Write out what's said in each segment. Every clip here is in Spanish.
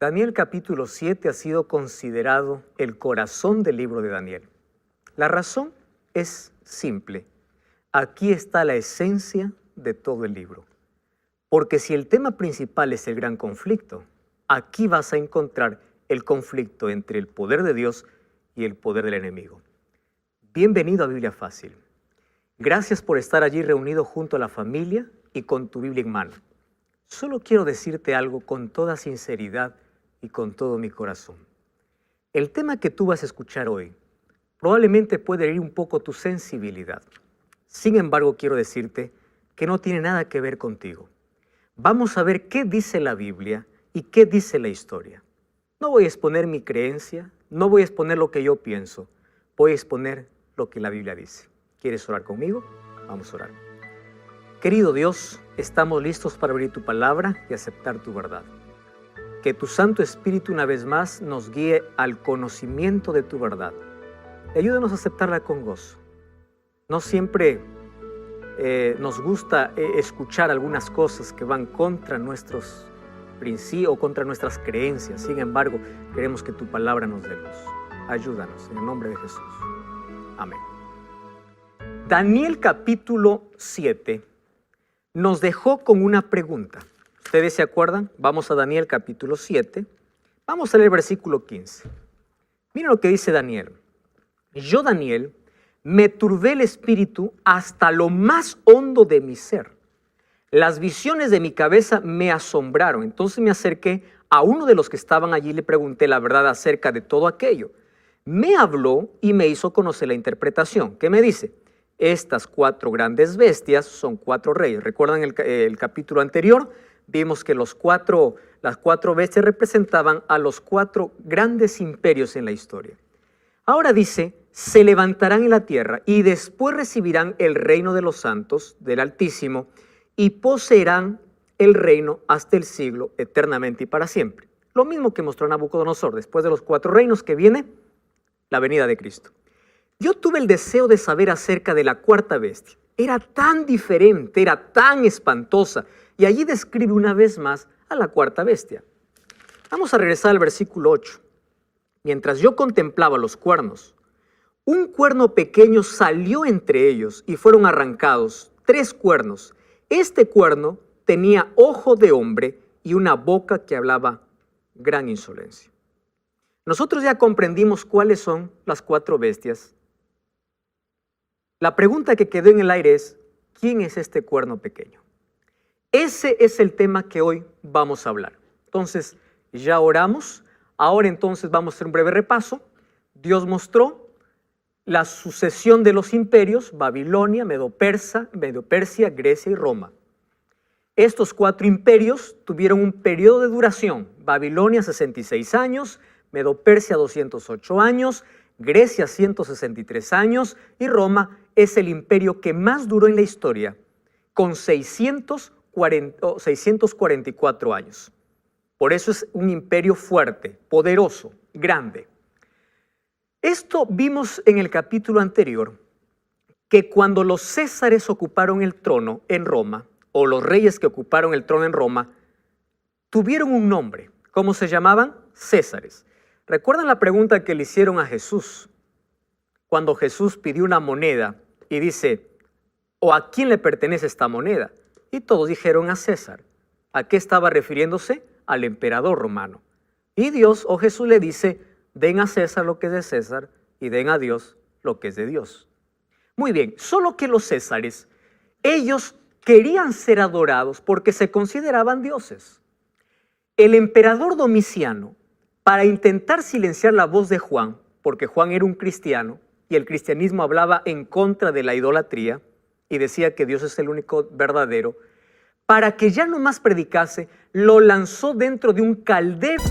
Daniel capítulo 7 ha sido considerado el corazón del libro de Daniel. La razón es simple. Aquí está la esencia de todo el libro. Porque si el tema principal es el gran conflicto, aquí vas a encontrar el conflicto entre el poder de Dios y el poder del enemigo. Bienvenido a Biblia Fácil. Gracias por estar allí reunido junto a la familia y con tu Biblia en mano. Solo quiero decirte algo con toda sinceridad y con todo mi corazón. El tema que tú vas a escuchar hoy probablemente puede herir un poco tu sensibilidad. Sin embargo, quiero decirte que no tiene nada que ver contigo. Vamos a ver qué dice la Biblia y qué dice la historia. No voy a exponer mi creencia, no voy a exponer lo que yo pienso, voy a exponer lo que la Biblia dice. ¿Quieres orar conmigo? Vamos a orar. Querido Dios, estamos listos para abrir tu palabra y aceptar tu verdad. Que tu Santo Espíritu una vez más nos guíe al conocimiento de tu verdad. Y ayúdanos a aceptarla con gozo. No siempre nos gusta escuchar algunas cosas que van contra nuestros principios o contra nuestras creencias. Sin embargo, queremos que tu palabra nos dé luz. Ayúdanos en el nombre de Jesús. Amén. Daniel capítulo 7 nos dejó con una pregunta. ¿Ustedes se acuerdan? Vamos a Daniel capítulo 7. Vamos a leer el versículo 15. Miren lo que dice Daniel. Yo, Daniel, me turbé el espíritu hasta lo más hondo de mi ser. Las visiones de mi cabeza me asombraron. Entonces me acerqué a uno de los que estaban allí y le pregunté la verdad acerca de todo aquello. Me habló y me hizo conocer la interpretación. ¿Qué me dice? Estas 4 grandes bestias son 4 reyes. ¿Recuerdan el capítulo anterior? Vimos que las 4 bestias representaban a los 4 grandes imperios en la historia. Ahora dice, se levantarán en la tierra y después recibirán el reino de los santos del Altísimo y poseerán el reino hasta el siglo eternamente y para siempre. Lo mismo que mostró Nabucodonosor, después de los 4 reinos que viene la venida de Cristo. Yo tuve el deseo de saber acerca de la 4ª bestia. Era tan diferente, era tan espantosa. Y allí describe una vez más a la 4ª bestia. Vamos a regresar al versículo 8. Mientras yo contemplaba los cuernos, un cuerno pequeño salió entre ellos y fueron arrancados 3 cuernos. Este cuerno tenía ojo de hombre y una boca que hablaba gran insolencia. Nosotros ya comprendimos cuáles son las 4 bestias. La pregunta que quedó en el aire es, ¿quién es este cuerno pequeño? Ese es el tema que hoy vamos a hablar. Entonces, ya oramos. Ahora entonces vamos a hacer un breve repaso. Dios mostró la sucesión de los imperios, Babilonia, Medo-Persia, Grecia y Roma. Estos 4 imperios tuvieron un periodo de duración. Babilonia 66 años, Medo-Persia 208 años, Grecia 163 años y Roma es el imperio que más duró en la historia, con 644 años. Por eso es un imperio fuerte, poderoso, grande. Esto vimos en el capítulo anterior, que cuando los césares ocuparon el trono en Roma, o los reyes que ocuparon el trono en Roma, tuvieron un nombre. ¿Cómo se llamaban? Césares. ¿Recuerdan la pregunta que le hicieron a Jesús? Cuando Jesús pidió una moneda y dice, ¿o a quién le pertenece esta moneda? Y todos dijeron a César. ¿A qué estaba refiriéndose? Al emperador romano. Y Dios o Jesús le dice, den a César lo que es de César y den a Dios lo que es de Dios. Muy bien, solo que los césares, ellos querían ser adorados porque se consideraban dioses. El emperador Domiciano, para intentar silenciar la voz de Juan, porque Juan era un cristiano y el cristianismo hablaba en contra de la idolatría y decía que Dios es el único verdadero, para que ya no más predicase, lo lanzó dentro de un caldero.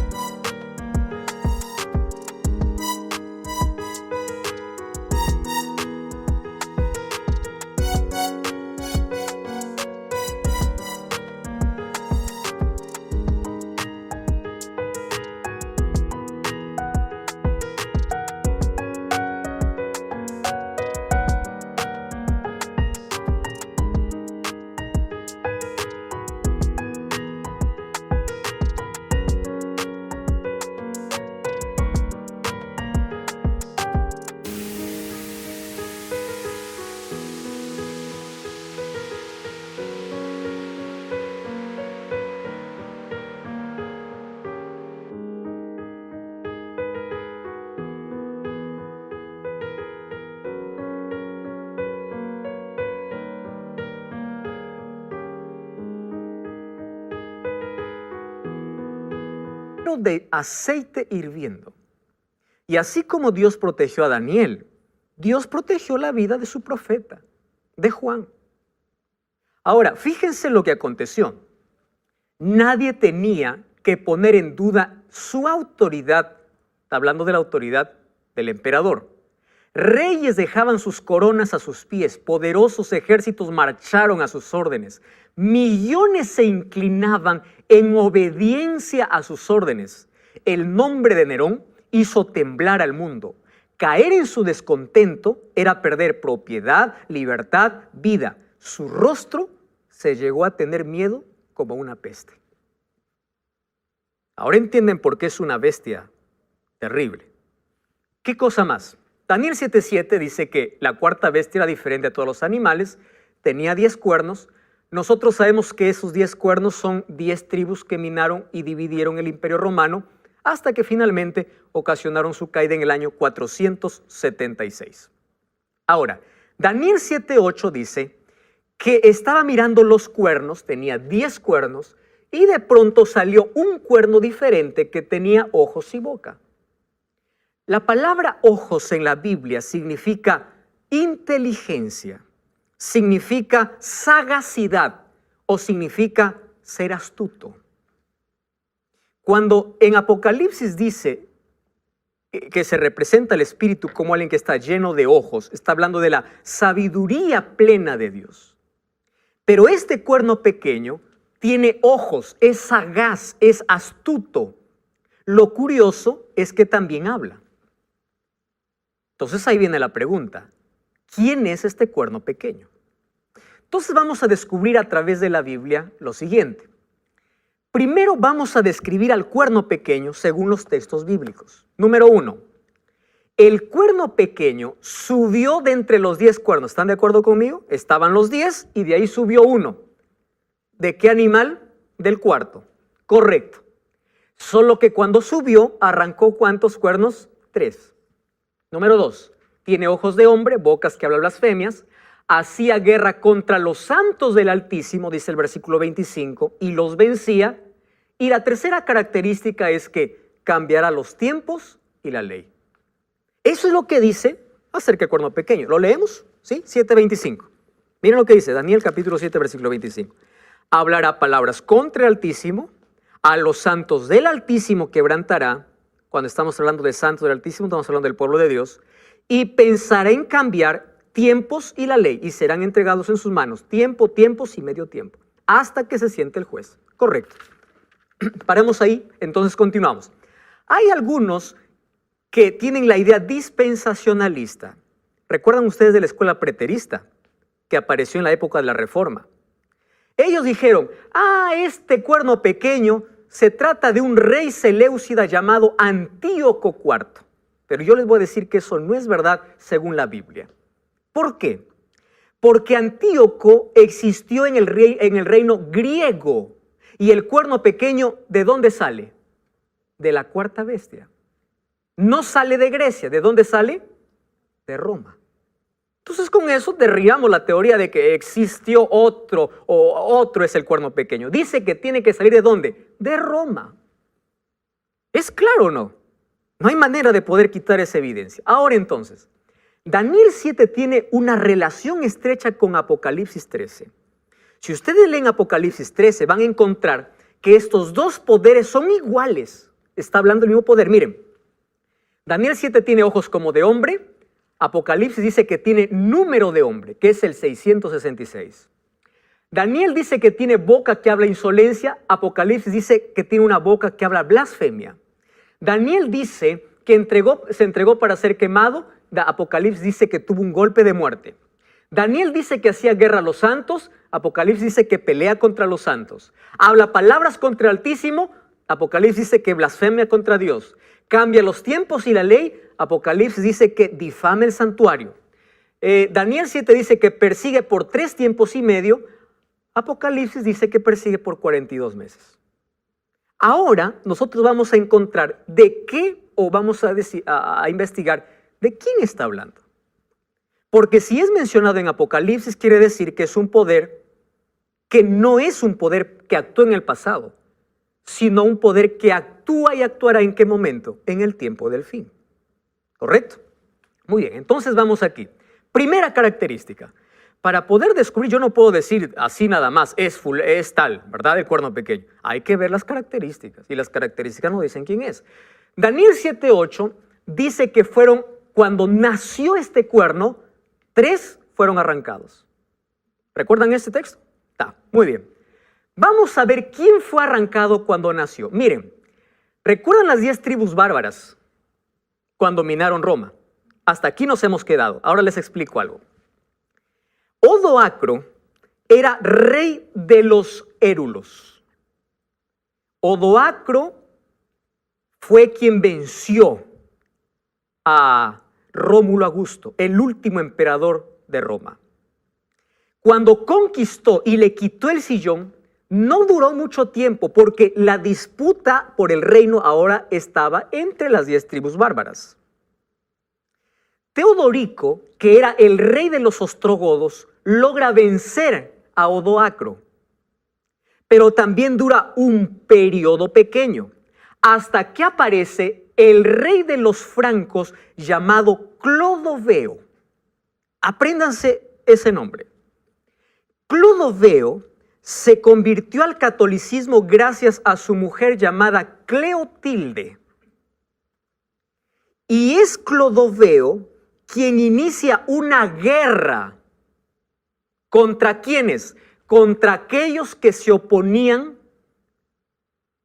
de aceite hirviendo. Y así como Dios protegió a Daniel, Dios protegió la vida de su profeta, de Juan. Ahora, fíjense lo que aconteció. Nadie tenía que poner en duda su autoridad, está hablando de la autoridad del emperador. Reyes dejaban sus coronas a sus pies, poderosos ejércitos marcharon a sus órdenes, millones se inclinaban en obediencia a sus órdenes. El nombre de Nerón hizo temblar al mundo. Caer en su descontento era perder propiedad, libertad, vida. Su rostro se llegó a tener miedo como una peste. Ahora entienden por qué es una bestia terrible. ¿Qué cosa más? Daniel 7:7 dice que la cuarta bestia era diferente a todos los animales, tenía 10 cuernos. Nosotros sabemos que esos 10 cuernos son 10 tribus que minaron y dividieron el Imperio Romano hasta que finalmente ocasionaron su caída en el año 476. Ahora, Daniel 7:8 dice que estaba mirando los cuernos, tenía 10 cuernos, y de pronto salió un cuerno diferente que tenía ojos y boca. La palabra ojos en la Biblia significa inteligencia, significa sagacidad o significa ser astuto. Cuando en Apocalipsis dice que se representa el Espíritu como alguien que está lleno de ojos, está hablando de la sabiduría plena de Dios. Pero este cuerno pequeño tiene ojos, es sagaz, es astuto. Lo curioso es que también habla. Entonces ahí viene la pregunta, ¿quién es este cuerno pequeño? Entonces vamos a descubrir a través de la Biblia lo siguiente. Primero vamos a describir al cuerno pequeño según los textos bíblicos. Número 1, el cuerno pequeño subió de entre los 10 cuernos. ¿Están de acuerdo conmigo? Estaban los 10 y de ahí subió uno. ¿De qué animal? Del cuarto. Correcto. Solo que cuando subió, arrancó ¿cuántos cuernos? 3. Número 2, tiene ojos de hombre, bocas que hablan blasfemias, hacía guerra contra los santos del Altísimo, dice el versículo 25, y los vencía. Y la tercera característica es que cambiará los tiempos y la ley. Eso es lo que dice acerca del cuerno pequeño. ¿Lo leemos? ¿Sí? 7:25. Miren lo que dice Daniel capítulo 7, versículo 25. Hablará palabras contra el Altísimo, a los santos del Altísimo quebrantará. Cuando estamos hablando de santos del Altísimo, estamos hablando del pueblo de Dios, y pensará en cambiar tiempos y la ley, y serán entregados en sus manos tiempo, tiempos y medio tiempo, hasta que se siente el juez. Correcto. Paremos ahí, entonces continuamos. Hay algunos que tienen la idea dispensacionalista. ¿Recuerdan ustedes de la escuela preterista que apareció en la época de la Reforma? Ellos dijeron, este cuerno pequeño se trata de un rey seleucida llamado Antíoco IV. Pero yo les voy a decir que eso no es verdad según la Biblia. ¿Por qué? Porque Antíoco existió en el reino griego. Y el cuerno pequeño, ¿de dónde sale? De la cuarta bestia. No sale de Grecia. ¿De dónde sale? De Roma. Entonces con eso derribamos la teoría de que existió otro o otro es el cuerno pequeño. Dice que tiene que salir ¿de dónde? De Roma. ¿Es claro o no? No hay manera de poder quitar esa evidencia. Ahora entonces, Daniel 7 tiene una relación estrecha con Apocalipsis 13. Si ustedes leen Apocalipsis 13 van a encontrar que estos dos poderes son iguales. Está hablando del mismo poder. Miren, Daniel 7 tiene ojos como de hombre. Apocalipsis dice que tiene número de hombre, que es el 666. Daniel dice que tiene boca que habla insolencia. Apocalipsis dice que tiene una boca que habla blasfemia. Daniel dice que se entregó para ser quemado. Apocalipsis dice que tuvo un golpe de muerte. Daniel dice que hacía guerra a los santos. Apocalipsis dice que pelea contra los santos. Habla palabras contra el Altísimo. Apocalipsis dice que blasfemia contra Dios. Cambia los tiempos y la ley. Apocalipsis dice que difama el santuario. Daniel 7 dice que persigue por 3 tiempos y medio. Apocalipsis dice que persigue por 42 meses. Ahora nosotros vamos a encontrar de qué, o vamos a investigar de quién está hablando. Porque si es mencionado en Apocalipsis, quiere decir que es un poder que no es un poder que actuó en el pasado. sino un poder que actúa y actuará ¿en qué momento? En el tiempo del fin. ¿Correcto? Muy bien, entonces vamos aquí. Primera característica. Para poder descubrir, yo no puedo decir así nada más, es tal, ¿verdad? El cuerno pequeño. Hay que ver las características, y las características nos dicen quién es. Daniel 7:8 dice que cuando nació este cuerno, 3 fueron arrancados. ¿Recuerdan este texto? Está, muy bien. Vamos a ver quién fue arrancado cuando nació. Miren, ¿recuerdan las 10 tribus bárbaras cuando dominaron Roma? Hasta aquí nos hemos quedado. Ahora les explico algo. Odoacro era rey de los érulos. Odoacro fue quien venció a Rómulo Augusto, el último emperador de Roma. Cuando conquistó y le quitó el sillón, no duró mucho tiempo porque la disputa por el reino ahora estaba entre las 10 tribus bárbaras. Teodorico, que era el rey de los ostrogodos, logra vencer a Odoacro, pero también dura un periodo pequeño, hasta que aparece el rey de los francos llamado Clodoveo. Apréndanse ese nombre. Clodoveo se convirtió al catolicismo gracias a su mujer llamada Cleotilde. Y es Clodoveo quien inicia una guerra. ¿Contra quiénes? Contra aquellos que se oponían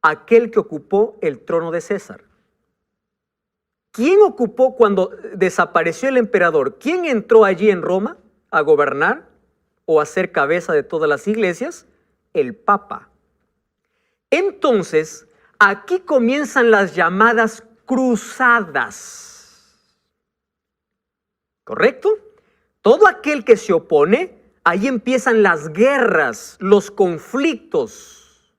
a aquel que ocupó el trono de César. ¿Quién ocupó cuando desapareció el emperador? ¿Quién entró allí en Roma a gobernar o a ser cabeza de todas las iglesias? El Papa. Entonces, aquí comienzan las llamadas cruzadas. ¿Correcto? Todo aquel que se opone, ahí empiezan las guerras, los conflictos.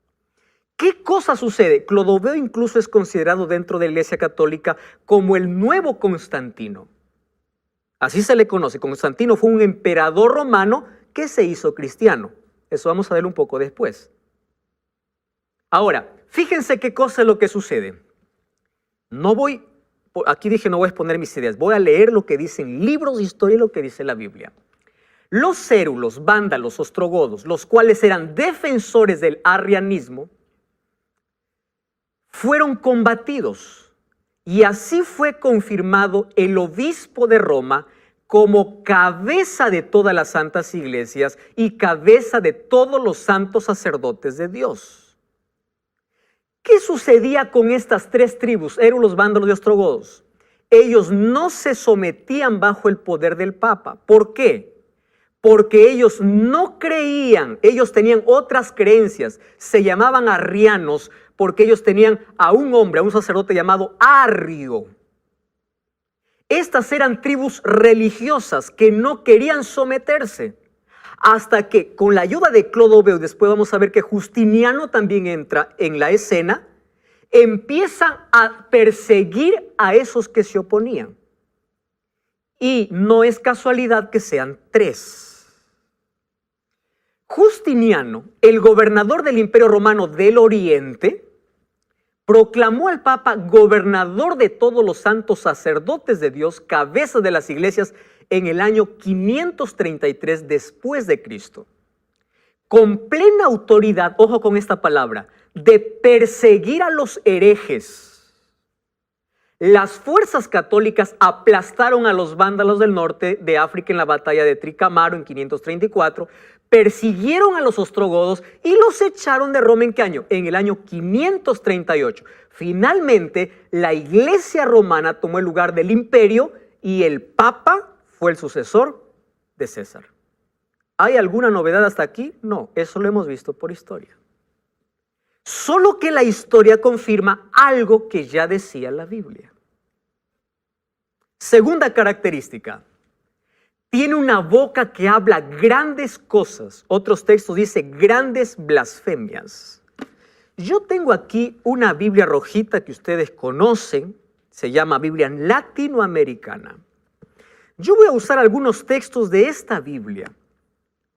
¿Qué cosa sucede? Clodoveo incluso es considerado dentro de la Iglesia Católica como el nuevo Constantino. Así se le conoce. Constantino fue un emperador romano que se hizo cristiano. Eso vamos a ver un poco después. Ahora, fíjense qué cosa es lo que sucede. Aquí dije no voy a exponer mis ideas, voy a leer lo que dicen libros de historia y lo que dice la Biblia. Los érulos, vándalos, ostrogodos, los cuales eran defensores del arrianismo, fueron combatidos y así fue confirmado el obispo de Roma como cabeza de todas las santas iglesias y cabeza de todos los santos sacerdotes de Dios. ¿Qué sucedía con estas 3 tribus, érulos, vándalos y ostrogodos? Ellos no se sometían bajo el poder del Papa. ¿Por qué? Porque ellos no creían, ellos tenían otras creencias, se llamaban arrianos porque ellos tenían a un hombre, a un sacerdote llamado Arrio. Estas eran tribus religiosas que no querían someterse. Hasta que con la ayuda de Clodoveo, después vamos a ver que Justiniano también entra en la escena, empiezan a perseguir a esos que se oponían. Y no es casualidad que sean 3. Justiniano, el gobernador del Imperio Romano del Oriente, proclamó al Papa gobernador de todos los santos sacerdotes de Dios, cabeza de las iglesias, en el año 533 después de Cristo, con plena autoridad, ojo con esta palabra, de perseguir a los herejes. Las fuerzas católicas aplastaron a los vándalos del norte de África en la batalla de Tricamaro en 534, persiguieron a los ostrogodos y los echaron de Roma ¿en qué año? En el año 538. Finalmente, la iglesia romana tomó el lugar del imperio y el Papa fue el sucesor de César. ¿Hay alguna novedad hasta aquí? No, eso lo hemos visto por historia. Solo que la historia confirma algo que ya decía la Biblia. Segunda característica, tiene una boca que habla grandes cosas. Otros textos dicen grandes blasfemias. Yo tengo aquí una Biblia rojita que ustedes conocen, se llama Biblia latinoamericana. Yo voy a usar algunos textos de esta Biblia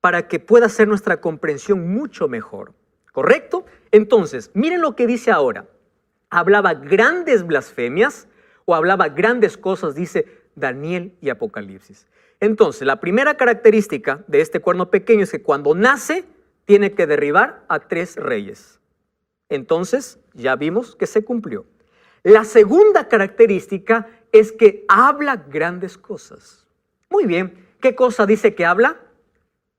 para que pueda ser nuestra comprensión mucho mejor. ¿Correcto? Entonces, miren lo que dice ahora. Hablaba grandes blasfemias o hablaba grandes cosas, dice Daniel y Apocalipsis. Entonces, la primera característica de este cuerno pequeño es que cuando nace, tiene que derribar a 3 reyes. Entonces, ya vimos que se cumplió. La segunda característica es que habla grandes cosas. Muy bien, ¿qué cosa dice que habla?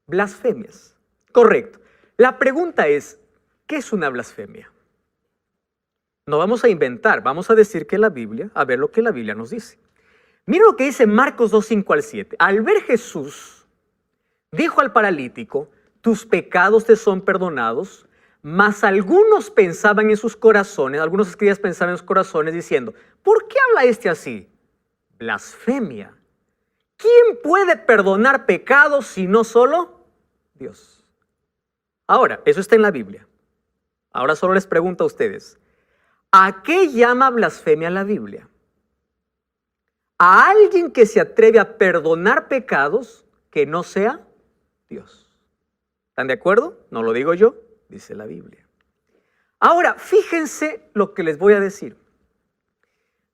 Blasfemias. Correcto. La pregunta es, ¿qué es una blasfemia? No vamos a inventar, vamos a decir que la Biblia, a ver lo que la Biblia nos dice. Mira lo que dice Marcos 2, 5 al 7. Al ver Jesús, dijo al paralítico, tus pecados te son perdonados, mas algunos pensaban en sus corazones, algunos escribas pensaban en sus corazones diciendo, ¿por qué habla este así? Blasfemia. ¿Quién puede perdonar pecados si no solo Dios? Ahora, eso está en la Biblia. Ahora solo les pregunto a ustedes, ¿a qué llama blasfemia la Biblia? A alguien que se atreve a perdonar pecados que no sea Dios. ¿Están de acuerdo? No lo digo yo, dice la Biblia. Ahora, fíjense lo que les voy a decir.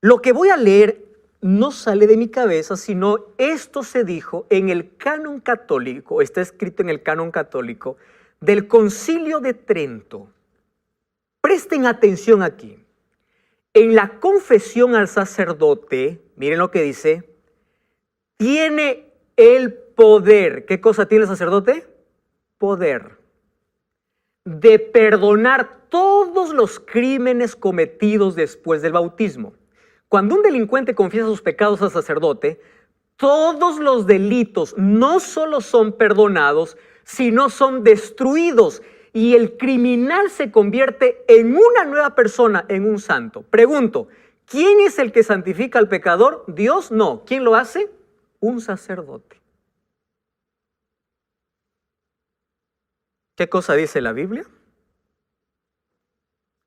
Lo que voy a leer no sale de mi cabeza, sino esto se dijo en el canon católico, está escrito en el canon católico del Concilio de Trento. Presten atención aquí. En la confesión al sacerdote, miren lo que dice, tiene el poder. ¿Qué cosa tiene el sacerdote? Poder de perdonar todos los crímenes cometidos después del bautismo. Cuando un delincuente confiesa sus pecados al sacerdote, todos los delitos no solo son perdonados, sino son destruidos. Y el criminal se convierte en una nueva persona, en un santo. Pregunto, ¿quién es el que santifica al pecador? ¿Dios? No. ¿Quién lo hace? Un sacerdote. ¿Qué cosa dice la Biblia?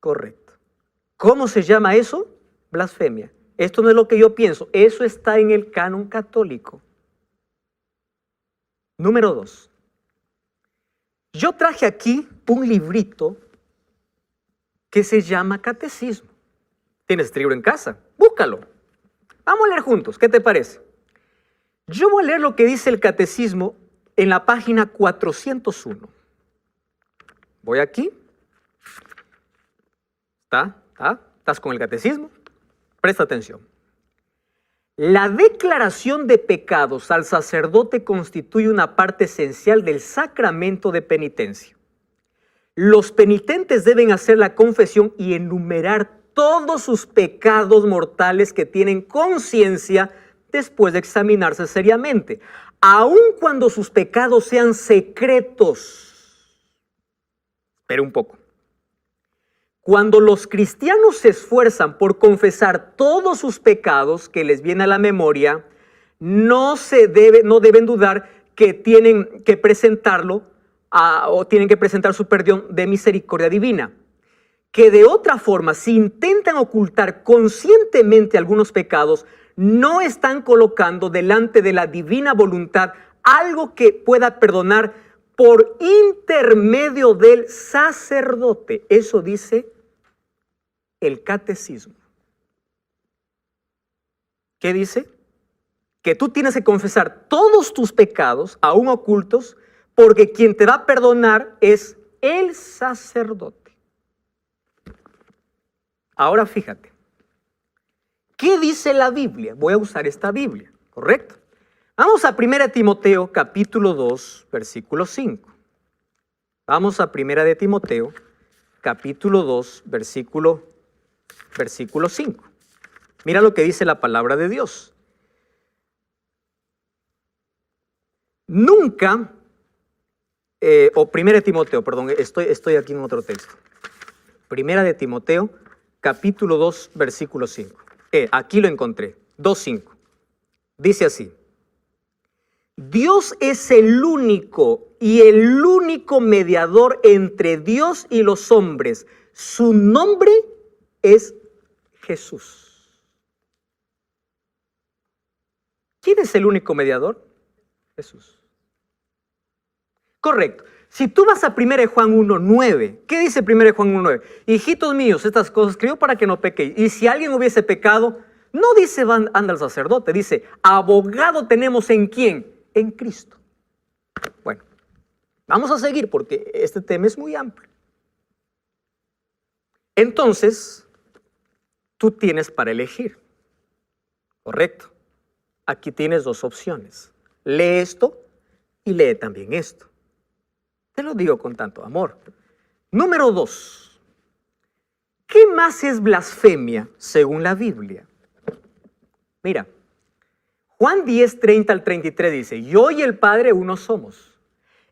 Correcto. ¿Cómo se llama eso? Blasfemia. Esto no es lo que yo pienso. Eso está en el canon católico. Número 2. Yo traje aquí un librito que se llama Catecismo. ¿Tienes este libro en casa? Búscalo. Vamos a leer juntos. ¿Qué te parece? Yo voy a leer lo que dice el Catecismo en la página 401. Voy aquí. ¿Estás con el Catecismo? Presta atención. La declaración de pecados al sacerdote constituye una parte esencial del sacramento de penitencia. Los penitentes deben hacer la confesión y enumerar todos sus pecados mortales que tienen conciencia después de examinarse seriamente, aun cuando sus pecados sean secretos. Espera un poco. Cuando los cristianos se esfuerzan por confesar todos sus pecados que les viene a la memoria, no deben dudar que tienen que presentarlo o tienen que presentar su perdón de misericordia divina. Que de otra forma, si intentan ocultar conscientemente algunos pecados, no están colocando delante de la divina voluntad algo que pueda perdonar por intermedio del sacerdote. Eso dice el Catecismo. ¿Qué dice? Que tú tienes que confesar todos tus pecados, aún ocultos, porque quien te va a perdonar es el sacerdote. Ahora fíjate, ¿qué dice la Biblia? Voy a usar esta Biblia, ¿correcto? Vamos a 1 Timoteo capítulo 2, versículo 5. Vamos a 1 Timoteo capítulo 2, versículo 5. Mira lo que dice la palabra de Dios. Nunca, 1 Timoteo, perdón, estoy aquí en otro texto. 1 Timoteo capítulo 2, versículo 5. Aquí lo encontré, 2:5. Dice así. Dios es el único mediador entre Dios y los hombres. Su nombre es Jesús. ¿Quién es el único mediador? Jesús. Correcto. Si tú vas a 1 Juan 1:9, ¿qué dice 1 Juan 1:9? Hijitos míos, estas cosas escribo para que no pequéis. Y si alguien hubiese pecado, no dice anda al sacerdote, dice, abogado tenemos ¿en quién? En Cristo. Bueno, vamos a seguir porque este tema es muy amplio. Entonces, tú tienes para elegir, ¿correcto? Aquí tienes dos opciones. Lee esto y lee también esto. Te lo digo con tanto amor. Número 2. ¿Qué más es blasfemia según la Biblia? Mira, Juan 10:30-33 dice, yo y el Padre uno somos.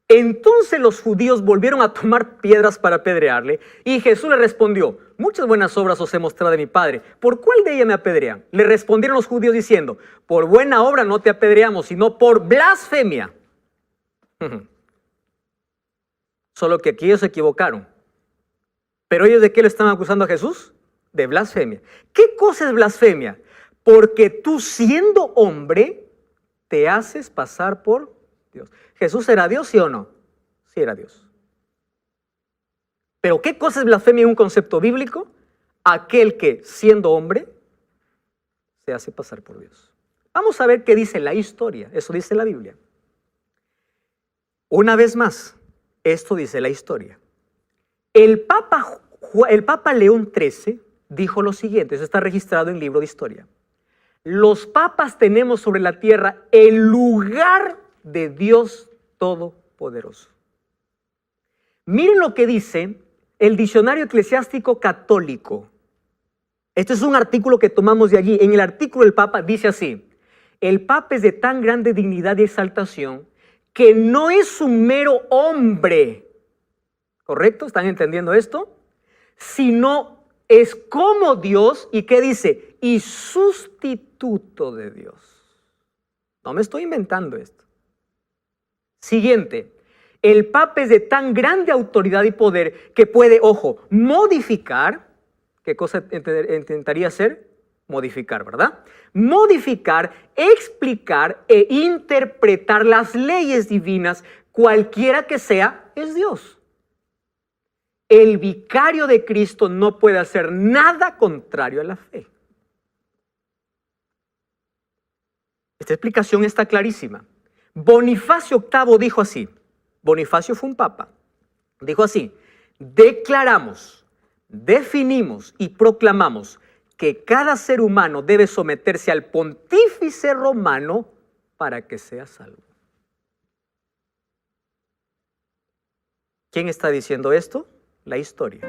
Entonces los judíos volvieron a tomar piedras para apedrearle y Jesús le respondió, muchas buenas obras os he mostrado de mi Padre, ¿por cuál de ellas me apedrean? Le respondieron los judíos diciendo, por buena obra no te apedreamos, sino por blasfemia. Solo que aquí ellos se equivocaron. ¿Pero ellos de qué le estaban acusando a Jesús? De blasfemia. ¿Qué cosa es blasfemia? Porque tú siendo hombre te haces pasar por Dios. ¿Jesús era Dios, sí o no? Sí era Dios. ¿Pero qué cosa es blasfemia en un concepto bíblico? Aquel que siendo hombre se hace pasar por Dios. Vamos a ver qué dice la historia. Eso dice la Biblia. Una vez más, esto dice la historia. El Papa León XIII dijo lo siguiente, eso está registrado en el libro de historia. Los papas tenemos sobre la tierra el lugar de Dios Todopoderoso. Miren lo que dice el Diccionario Eclesiástico Católico. Este es un artículo que tomamos de allí. En el artículo del Papa dice así, el Papa es de tan grande dignidad y exaltación que no es un mero hombre, ¿correcto? ¿Están entendiendo esto? Sino es como Dios, ¿y qué dice? Y sustituto de Dios. No me estoy inventando esto. Siguiente, el Papa es de tan grande autoridad y poder que puede, ojo, modificar, ¿qué cosa intentaría hacer? Modificar, ¿verdad? Modificar, explicar e interpretar las leyes divinas, cualquiera que sea, es Dios. El vicario de Cristo no puede hacer nada contrario a la fe. Esta explicación está clarísima. Bonifacio VIII dijo así, Bonifacio fue un papa, dijo así, declaramos, definimos y proclamamos que cada ser humano debe someterse al pontífice romano para que sea salvo. ¿Quién está diciendo esto? La historia.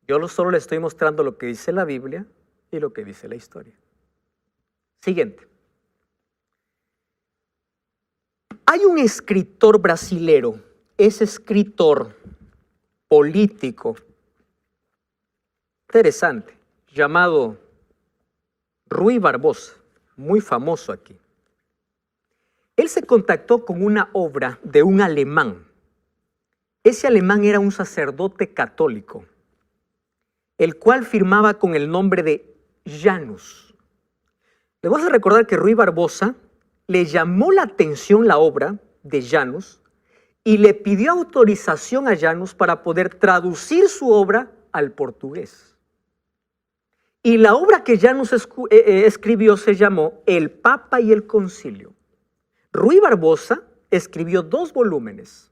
Yo solo le estoy mostrando lo que dice la Biblia y lo que dice la historia. Siguiente. Hay un escritor brasilero, es escritor político, interesante, llamado Rui Barbosa, muy famoso aquí. Él se contactó con una obra de un alemán. Ese alemán era un sacerdote católico, el cual firmaba con el nombre de Janus. Les voy a recordar que Rui Barbosa le llamó la atención la obra de Janus y le pidió autorización a Janus para poder traducir su obra al portugués. Y la obra que Janus escribió se llamó El Papa y el Concilio. Rui Barbosa escribió 2 volúmenes.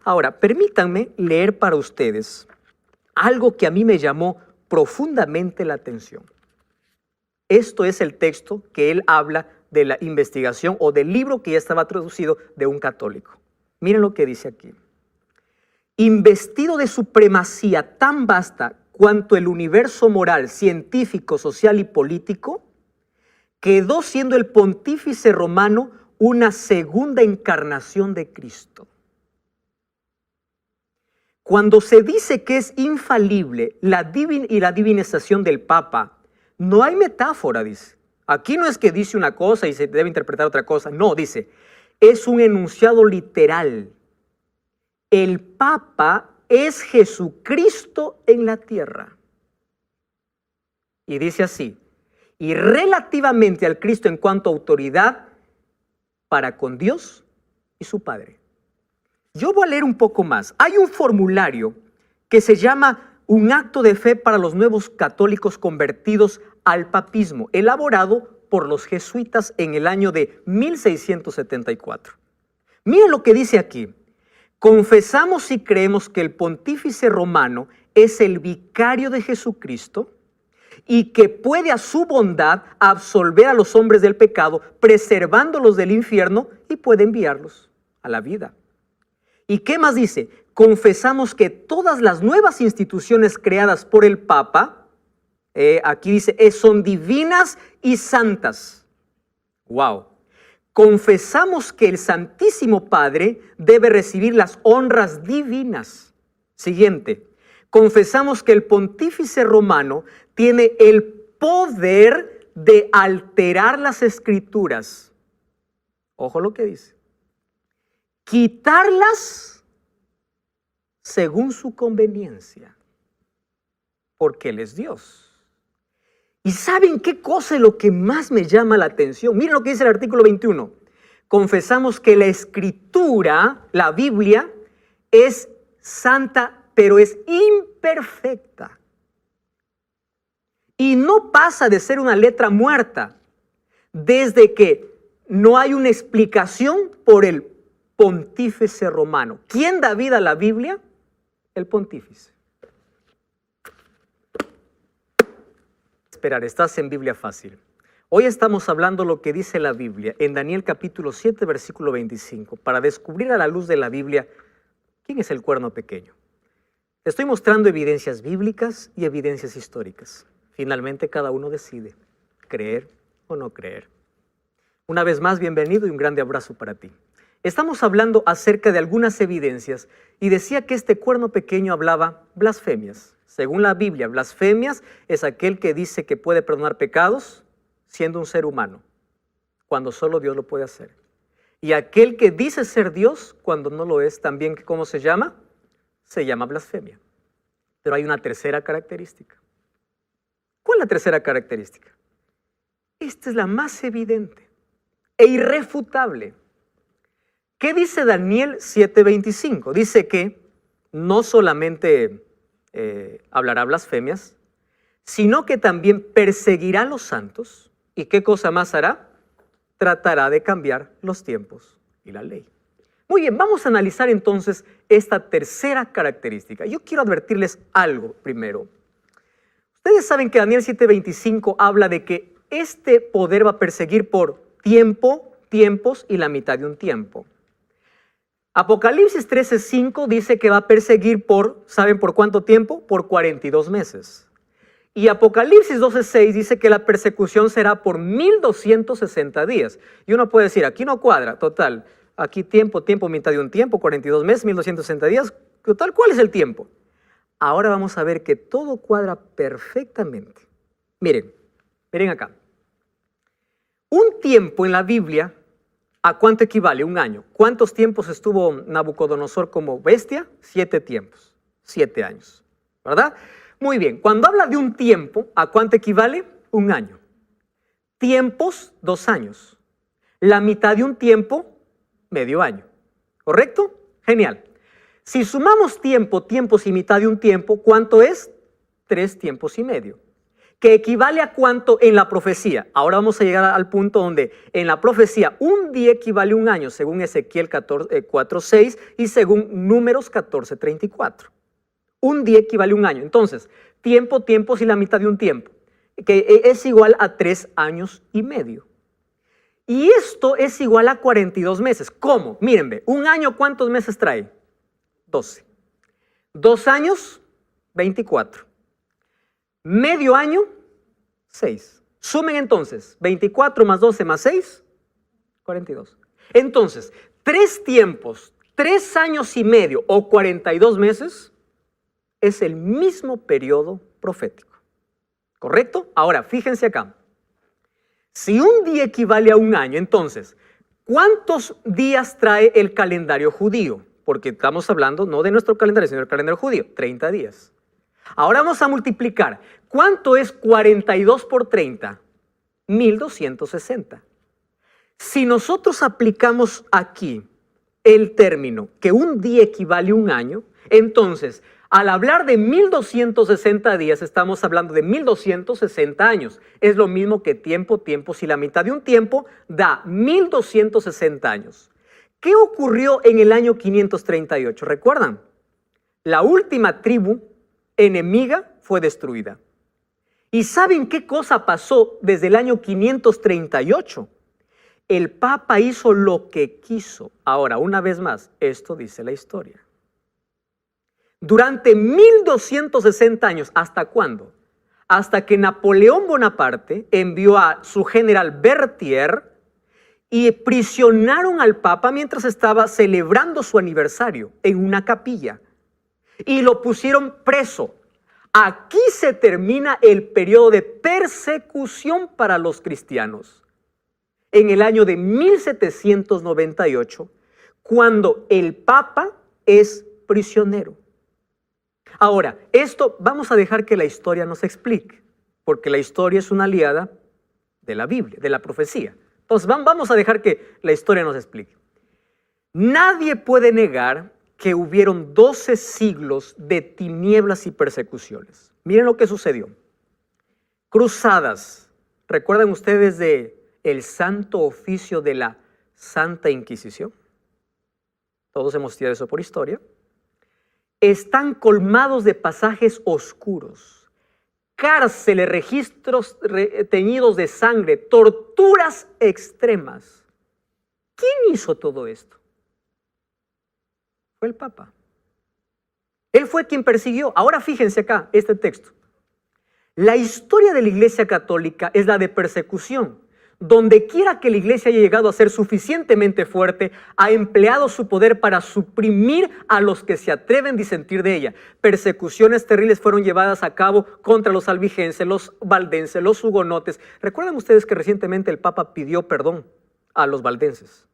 Ahora, permítanme leer para ustedes algo que a mí me llamó profundamente la atención. Esto es el texto que él habla de la investigación o del libro que ya estaba traducido de un católico. Miren lo que dice aquí. Investido de supremacía tan vasta cuanto el universo moral, científico, social y político, quedó siendo el pontífice romano una segunda encarnación de Cristo. Cuando se dice que es infalible la divinización del Papa, no hay metáfora, dice. Aquí no es que dice una cosa y se debe interpretar otra cosa. No, dice, es un enunciado literal. El Papa es Jesucristo en la tierra. Y dice así, y relativamente al Cristo en cuanto a autoridad para con Dios y su Padre. Yo voy a leer un poco más. Hay un formulario que se llama Un acto de fe para los nuevos católicos convertidos al papismo, elaborado por los jesuitas en el año de 1674. Miren lo que dice aquí. Confesamos y creemos que el pontífice romano es el vicario de Jesucristo y que puede a su bondad absolver a los hombres del pecado, preservándolos del infierno, y puede enviarlos a la vida. ¿Y qué más dice? Confesamos que todas las nuevas instituciones creadas por el Papa, aquí dice, son divinas y santas. ¡Wow! Confesamos que el Santísimo Padre debe recibir las honras divinas. Siguiente. Confesamos que el pontífice romano tiene el poder de alterar las escrituras. Ojo lo que dice. Quitarlas según su conveniencia, porque Él es Dios. ¿Y saben qué cosa es lo que más me llama la atención? Miren lo que dice el artículo 21. Confesamos que la escritura, la Biblia, es santa, pero es imperfecta. Y no pasa de ser una letra muerta desde que no hay una explicación por el pontífice romano. ¿Quién da vida a la Biblia? El pontífice. Esperar, estás en Biblia Fácil. Hoy estamos hablando lo que dice la Biblia en Daniel capítulo 7, versículo 25, para descubrir a la luz de la Biblia quién es el cuerno pequeño. Te estoy mostrando evidencias bíblicas y evidencias históricas. Finalmente cada uno decide creer o no creer. Una vez más, bienvenido y un grande abrazo para ti. Estamos hablando acerca de algunas evidencias y decía que este cuerno pequeño hablaba blasfemias. Según la Biblia, blasfemias es aquel que dice que puede perdonar pecados siendo un ser humano, cuando solo Dios lo puede hacer. Y aquel que dice ser Dios cuando no lo es, también, ¿cómo se llama? Se llama blasfemia. Pero hay una tercera característica. ¿Cuál es la tercera característica? Esta es la más evidente e irrefutable. ¿Qué dice Daniel 7:25? Dice que no solamente hablará blasfemias, sino que también perseguirá a los santos. ¿Y qué cosa más hará? Tratará de cambiar los tiempos y la ley. Muy bien, vamos a analizar entonces esta tercera característica. Yo quiero advertirles algo primero. Ustedes saben que Daniel 7:25 habla de que este poder va a perseguir por tiempos y la mitad de un tiempo. Apocalipsis 13:5 dice que va a perseguir ¿saben por cuánto tiempo? Por 42 meses. Y Apocalipsis 12:6 dice que la persecución será por 1260 días. Y uno puede decir, aquí no cuadra, total. Aquí tiempo, mitad de un tiempo, 42 meses, 1260 días. Total, ¿cuál es el tiempo? Ahora vamos a ver que todo cuadra perfectamente. Miren acá. Un tiempo en la Biblia, ¿a cuánto equivale? Un año. ¿Cuántos tiempos estuvo Nabucodonosor como bestia? 7 tiempos, 7 años, ¿verdad? Muy bien, cuando habla de un tiempo, ¿a cuánto equivale? Un año. Tiempos, 2 años. La mitad de un tiempo, medio año. ¿Correcto? Genial. Si sumamos tiempos y mitad de un tiempo, ¿cuánto es? 3 tiempos y medio. que equivale a cuánto en la profecía. Ahora vamos a llegar al punto donde en la profecía un día equivale a un año, según Ezequiel 4:6 y según Números 14:34. Un día equivale a un año. Entonces, tiempos y la mitad de un tiempo, que es igual a 3 años y medio. Y esto es igual a 42 meses. ¿Cómo? Mírenme, un año, ¿cuántos meses trae? 12. 2 años, 24. Medio año, 6. Sumen entonces, 24 más 12 más 6, 42. Entonces, 3 tiempos, 3 años y medio o 42 meses es el mismo periodo profético. ¿Correcto? Ahora, fíjense acá. Si un día equivale a un año, entonces, ¿cuántos días trae el calendario judío? Porque estamos hablando no de nuestro calendario, sino del calendario judío, 30 días. Ahora vamos a multiplicar. ¿Cuánto es 42 por 30? 1260. Si nosotros aplicamos aquí el término que un día equivale a un año, entonces, al hablar de 1260 días, estamos hablando de 1260 años. Es lo mismo que tiempo, si la mitad de un tiempo da 1260 años. ¿Qué ocurrió en el año 538? ¿Recuerdan? La última tribu enemiga fue destruida. ¿Y saben qué cosa pasó desde el año 538? El Papa hizo lo que quiso. Ahora, una vez más, esto dice la historia. Durante 1260 años, ¿hasta cuándo? Hasta que Napoleón Bonaparte envió a su general Berthier y prisionaron al Papa mientras estaba celebrando su aniversario en una capilla. Y lo pusieron preso. Aquí se termina el periodo de persecución para los cristianos. En el año de 1798, cuando el Papa es prisionero. Ahora, esto vamos a dejar que la historia nos explique, porque la historia es una aliada de la Biblia, de la profecía. Entonces, vamos a dejar que la historia nos explique. Nadie puede negar que hubieron 12 siglos de tinieblas y persecuciones. Miren lo que sucedió. Cruzadas. ¿Recuerdan ustedes de el Santo Oficio de la Santa Inquisición? Todos hemos estudiado eso por historia. Están colmados de pasajes oscuros, cárceles, registros teñidos de sangre, torturas extremas. ¿Quién hizo todo esto? Fue el Papa. Él fue quien persiguió. Ahora fíjense acá, este texto. La historia de la Iglesia Católica es la de persecución. Donde quiera que la Iglesia haya llegado a ser suficientemente fuerte, ha empleado su poder para suprimir a los que se atreven a disentir de ella. Persecuciones terribles fueron llevadas a cabo contra los albigenses, los valdenses, los hugonotes. ¿Recuerdan ustedes que recientemente el Papa pidió perdón a los valdenses?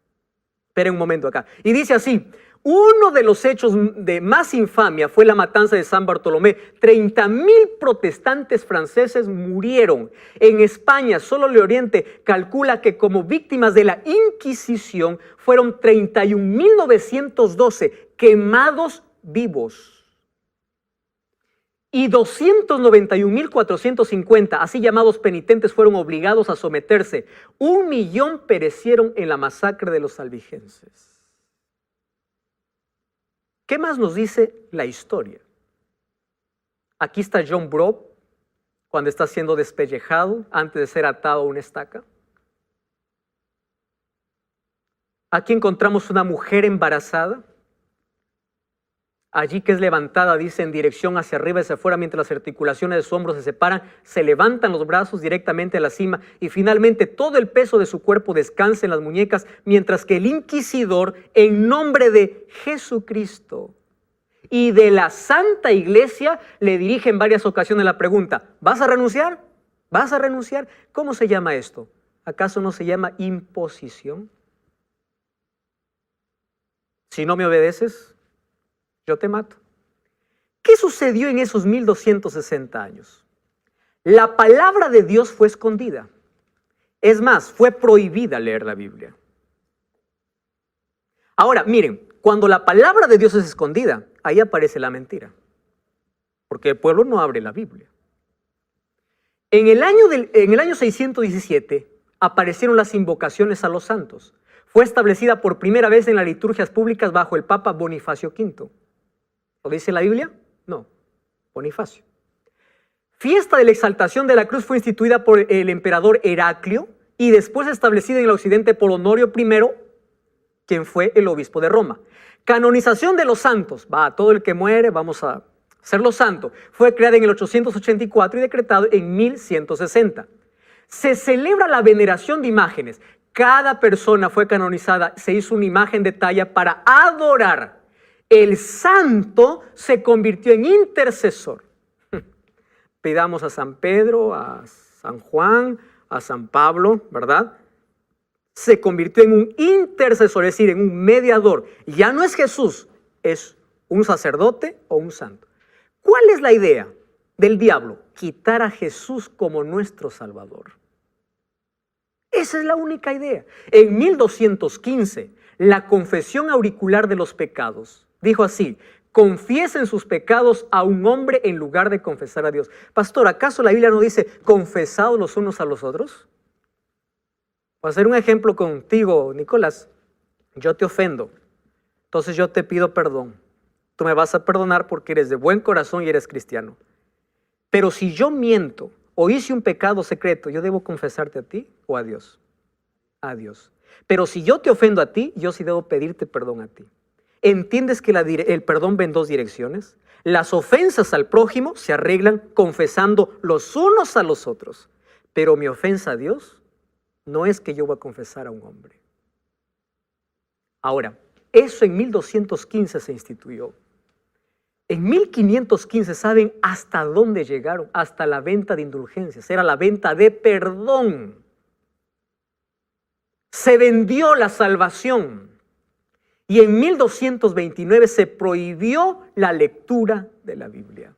Esperen un momento acá. Y dice así: uno de los hechos de más infamia fue la matanza de San Bartolomé. 30,000 protestantes franceses murieron. En España, solo el Oriente calcula que como víctimas de la Inquisición fueron 31,912 quemados vivos. Y 291,450, así llamados penitentes, fueron obligados a someterse. 1,000,000 perecieron en la masacre de los albigenses. ¿Qué más nos dice la historia? Aquí está John Brough, cuando está siendo despellejado antes de ser atado a una estaca. Aquí encontramos una mujer embarazada, allí que es levantada, dice, en dirección hacia arriba y hacia afuera, mientras las articulaciones de su hombro se separan, se levantan los brazos directamente a la cima y finalmente todo el peso de su cuerpo descansa en las muñecas, mientras que el inquisidor, en nombre de Jesucristo y de la Santa Iglesia, le dirige en varias ocasiones la pregunta: ¿vas a renunciar? ¿Vas a renunciar? ¿Cómo se llama esto? ¿Acaso no se llama imposición? Si no me obedeces, yo te mato. ¿Qué sucedió en esos 1260 años? La palabra de Dios fue escondida. Es más, fue prohibida leer la Biblia. Ahora, miren, cuando la palabra de Dios es escondida, ahí aparece la mentira. Porque el pueblo no abre la Biblia. En el año 617 aparecieron las invocaciones a los santos. Fue establecida por primera vez en las liturgias públicas bajo el Papa Bonifacio V. ¿Lo dice la Biblia? No, Bonifacio. Fiesta de la exaltación de la cruz fue instituida por el emperador Heraclio y después establecida en el occidente por Honorio I, quien fue el obispo de Roma. Canonización de los santos. Todo el que muere, vamos a hacerlo santo. Fue creada en el 884 y decretado en 1160. Se celebra la veneración de imágenes. Cada persona fue canonizada, se hizo una imagen de talla para adorar. El santo se convirtió en intercesor. Pidamos a San Pedro, a San Juan, a San Pablo, ¿verdad? Se convirtió en un intercesor, es decir, en un mediador. Ya no es Jesús, es un sacerdote o un santo. ¿Cuál es la idea del diablo? Quitar a Jesús como nuestro Salvador. Esa es la única idea. En 1215, la confesión auricular de los pecados dijo así: confiesen sus pecados a un hombre en lugar de confesar a Dios. Pastor, ¿acaso la Biblia no dice confesados los unos a los otros? Voy a hacer un ejemplo contigo, Nicolás. Yo te ofendo, entonces yo te pido perdón. Tú me vas a perdonar porque eres de buen corazón y eres cristiano. Pero si yo miento o hice un pecado secreto, ¿yo debo confesarte a ti o a Dios? A Dios. Pero si yo te ofendo a ti, yo sí debo pedirte perdón a ti. ¿Entiendes que el perdón va en dos direcciones? Las ofensas al prójimo se arreglan confesando los unos a los otros. Pero mi ofensa a Dios no es que yo voy a confesar a un hombre. Ahora, eso en 1215 se instituyó. En 1515, ¿saben hasta dónde llegaron? Hasta la venta de indulgencias. Era la venta de perdón. Se vendió la salvación. Y en 1229 se prohibió la lectura de la Biblia.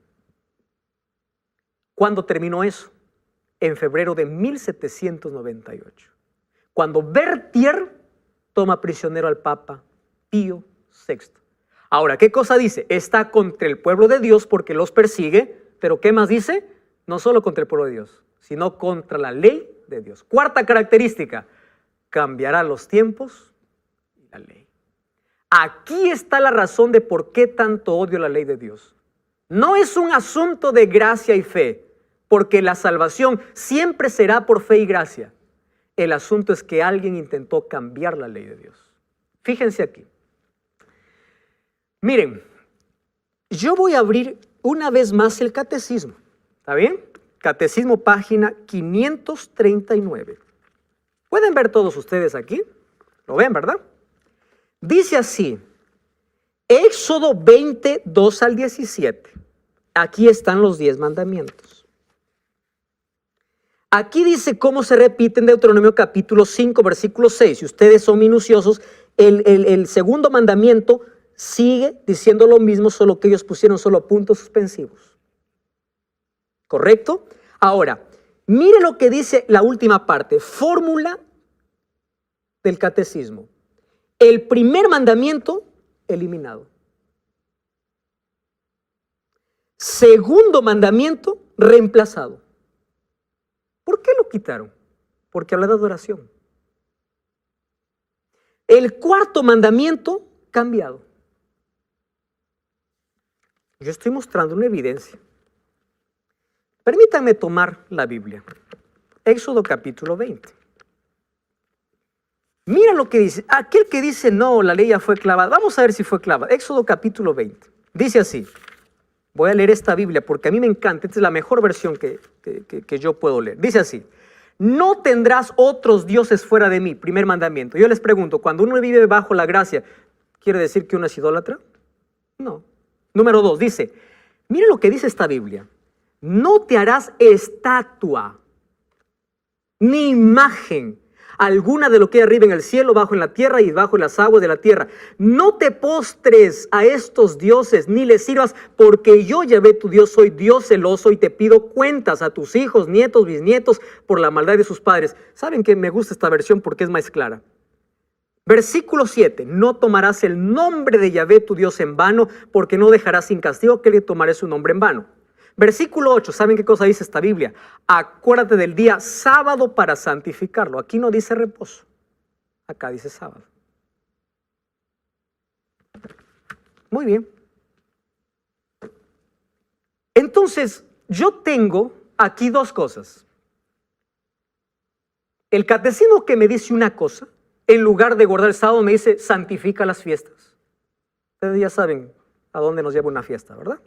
¿Cuándo terminó eso? En febrero de 1798. Cuando Berthier toma prisionero al Papa Pío VI. Ahora, ¿qué cosa dice? Está contra el pueblo de Dios porque los persigue, pero ¿qué más dice? No solo contra el pueblo de Dios, sino contra la ley de Dios. Cuarta característica, cambiará los tiempos y la ley. Aquí está la razón de por qué tanto odio la ley de Dios. No es un asunto de gracia y fe, porque la salvación siempre será por fe y gracia. El asunto es que alguien intentó cambiar la ley de Dios. Fíjense aquí. Miren, yo voy a abrir una vez más el catecismo. ¿Está bien? Catecismo, página 539. ¿Pueden ver todos ustedes aquí? ¿Lo ven, verdad? Dice así, Éxodo 20, 2 al 17. Aquí están los 10 mandamientos. Aquí dice cómo se repite en Deuteronomio capítulo 5, versículo 6. Si ustedes son minuciosos, el segundo mandamiento sigue diciendo lo mismo, solo que ellos pusieron solo puntos suspensivos. ¿Correcto? Ahora, mire lo que dice la última parte, fórmula del catecismo. El primer mandamiento, eliminado. Segundo mandamiento, reemplazado. ¿Por qué lo quitaron? Porque habla de adoración. El cuarto mandamiento, cambiado. Yo estoy mostrando una evidencia. Permítanme tomar la Biblia. Éxodo capítulo 20. Mira lo que dice. Aquel que dice no, la ley ya fue clavada. Vamos a ver si fue clavada. Éxodo capítulo 20. Dice así. Voy a leer esta Biblia porque a mí me encanta. Esta es la mejor versión que yo puedo leer. Dice así. No tendrás otros dioses fuera de mí. Primer mandamiento. Yo les pregunto, cuando uno vive bajo la gracia, ¿quiere decir que uno es idólatra? No. Número 2, dice, mire lo que dice esta Biblia. No te harás estatua, ni imagen alguna de lo que hay arriba en el cielo, bajo en la tierra y bajo en las aguas de la tierra. No te postres a estos dioses, ni les sirvas, porque yo, Yahvé, tu Dios, soy Dios celoso y te pido cuentas a tus hijos, nietos, bisnietos, por la maldad de sus padres. ¿Saben que me gusta esta versión porque es más clara? Versículo 7, no tomarás el nombre de Yahvé tu Dios en vano, porque no dejarás sin castigo que le tomaré su nombre en vano. Versículo 8, ¿saben qué cosa dice esta Biblia? Acuérdate del día sábado para santificarlo. Aquí no dice reposo, acá dice sábado. Muy bien. Entonces, yo tengo aquí dos cosas. El catecismo que me dice una cosa, en lugar de guardar el sábado, me dice santifica las fiestas. Ustedes ya saben a dónde nos lleva una fiesta, ¿verdad?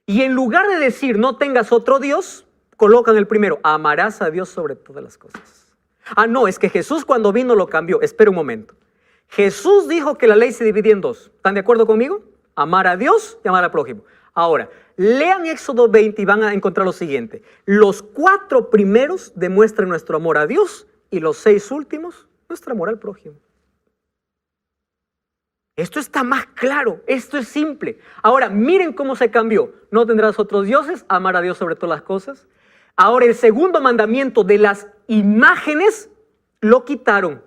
Y en lugar de decir no tengas otro Dios, colocan el primero, amarás a Dios sobre todas las cosas. Ah, no, es que Jesús cuando vino lo cambió. Espera un momento. Jesús dijo que la ley se dividía en dos. ¿Están de acuerdo conmigo? Amar a Dios y amar al prójimo. Ahora, lean Éxodo 20 y van a encontrar lo siguiente. Los 4 primeros demuestran nuestro amor a Dios y los 6 últimos, nuestro amor al prójimo. Esto está más claro, esto es simple. Ahora, miren cómo se cambió. No tendrás otros dioses, amar a Dios sobre todas las cosas. Ahora, el segundo mandamiento de las imágenes lo quitaron.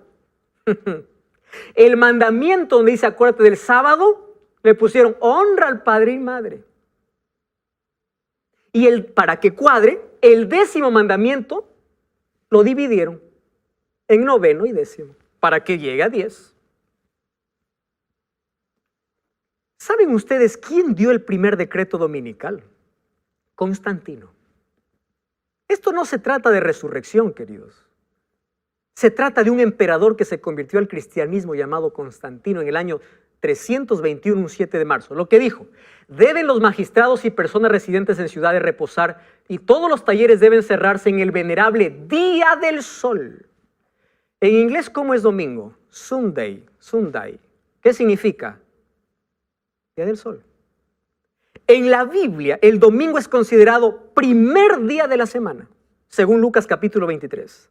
El mandamiento donde dice acuérdate del sábado, le pusieron honra al padre y madre. Y para que cuadre, el 10º mandamiento lo dividieron en 9º y 10º, para que llegue a 10. ¿Saben ustedes quién dio el primer decreto dominical? Constantino. Esto no se trata de resurrección, queridos. Se trata de un emperador que se convirtió al cristianismo llamado Constantino en el año 321, un 7 de marzo. Lo que dijo, deben los magistrados y personas residentes en ciudades reposar y todos los talleres deben cerrarse en el venerable Día del Sol. En inglés, ¿cómo es domingo? Sunday, Sunday. ¿Qué significa? Día del Sol. En la Biblia, el domingo es considerado primer día de la semana, según Lucas capítulo 23.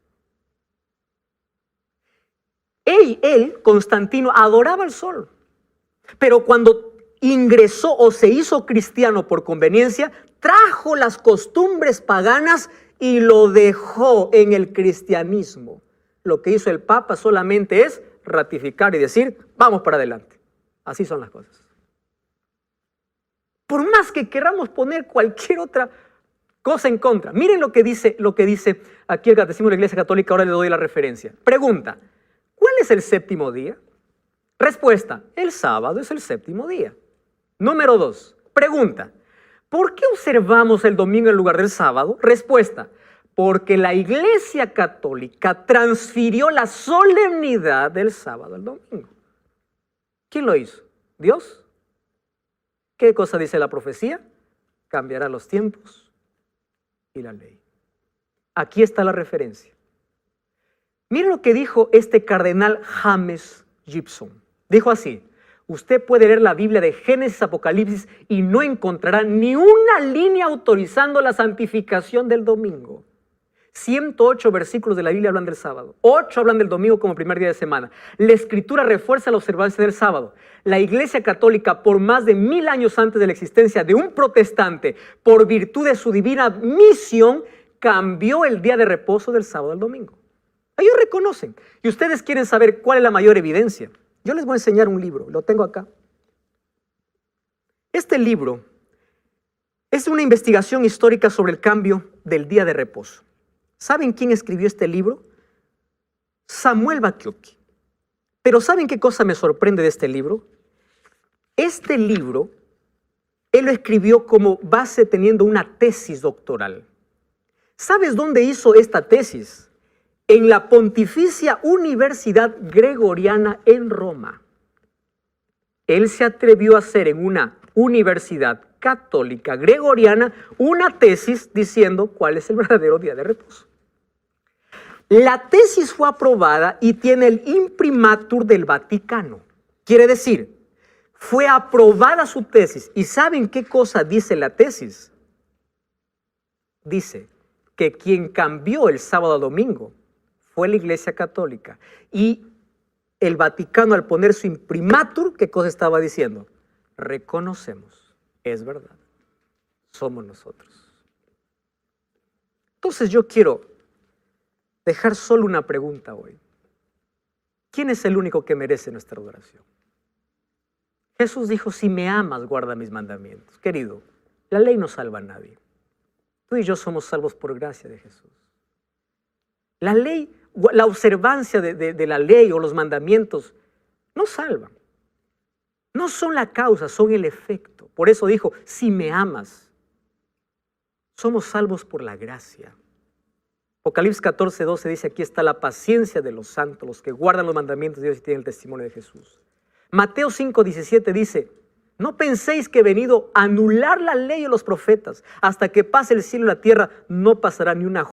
Él, Constantino, adoraba el sol. Pero cuando ingresó o se hizo cristiano por conveniencia, trajo las costumbres paganas y lo dejó en el cristianismo. Lo que hizo el Papa solamente es ratificar y decir, vamos para adelante. Así son las cosas. Por más que queramos poner cualquier otra cosa en contra. Miren lo que dice aquí el Catecismo de la Iglesia Católica, ahora le doy la referencia. Pregunta, ¿cuál es el 7º día? Respuesta, el sábado es el 7º día. Número 2, pregunta, ¿por qué observamos el domingo en lugar del sábado? Respuesta, porque la Iglesia Católica transfirió la solemnidad del sábado al domingo. ¿Quién lo hizo? ¿Dios? ¿Qué cosa dice la profecía? Cambiará los tiempos y la ley. Aquí está la referencia. Miren lo que dijo este cardenal James Gibson. Dijo así, usted puede leer la Biblia de Génesis, Apocalipsis y no encontrará ni una línea autorizando la santificación del domingo. 108 versículos de la Biblia hablan del sábado. 8 hablan del domingo como primer día de semana. La Escritura refuerza la observancia del sábado. La Iglesia Católica, por más de 1000 años antes de la existencia de un protestante, por virtud de su divina misión, cambió el día de reposo del sábado al domingo. Ellos reconocen. Y ustedes quieren saber cuál es la mayor evidencia. Yo les voy a enseñar un libro, lo tengo acá. Este libro es una investigación histórica sobre el cambio del día de reposo. ¿Saben quién escribió este libro? Samuel Bacchiocchi. Pero ¿saben qué cosa me sorprende de este libro? Este libro, él lo escribió como base teniendo una tesis doctoral. ¿Sabes dónde hizo esta tesis? En la Pontificia Universidad Gregoriana en Roma. Él se atrevió a hacer en una universidad católica gregoriana una tesis diciendo cuál es el verdadero día de reposo. La tesis fue aprobada y tiene el imprimatur del Vaticano. Quiere decir, fue aprobada su tesis. ¿Y saben qué cosa dice la tesis? Dice que quien cambió el sábado a domingo fue la Iglesia Católica. Y el Vaticano, al poner su imprimatur, ¿qué cosa estaba diciendo? Reconocemos, es verdad, somos nosotros. Entonces yo quiero dejar solo una pregunta hoy. ¿Quién es el único que merece nuestra adoración? Jesús dijo, si me amas, guarda mis mandamientos. Querido, La ley no salva a nadie. Tú y yo somos salvos por gracia de Jesús. La ley, la observancia de la ley o los mandamientos no salvan. No son la causa, son el efecto. Por eso dijo, si me amas, somos salvos por la gracia. Apocalipsis 14:12 dice, aquí está la paciencia de los santos, los que guardan los mandamientos de Dios y tienen el testimonio de Jesús. Mateo 5:17 dice, no penséis que he venido a anular la ley de los profetas. Hasta que pase el cielo y la tierra, no pasará ni una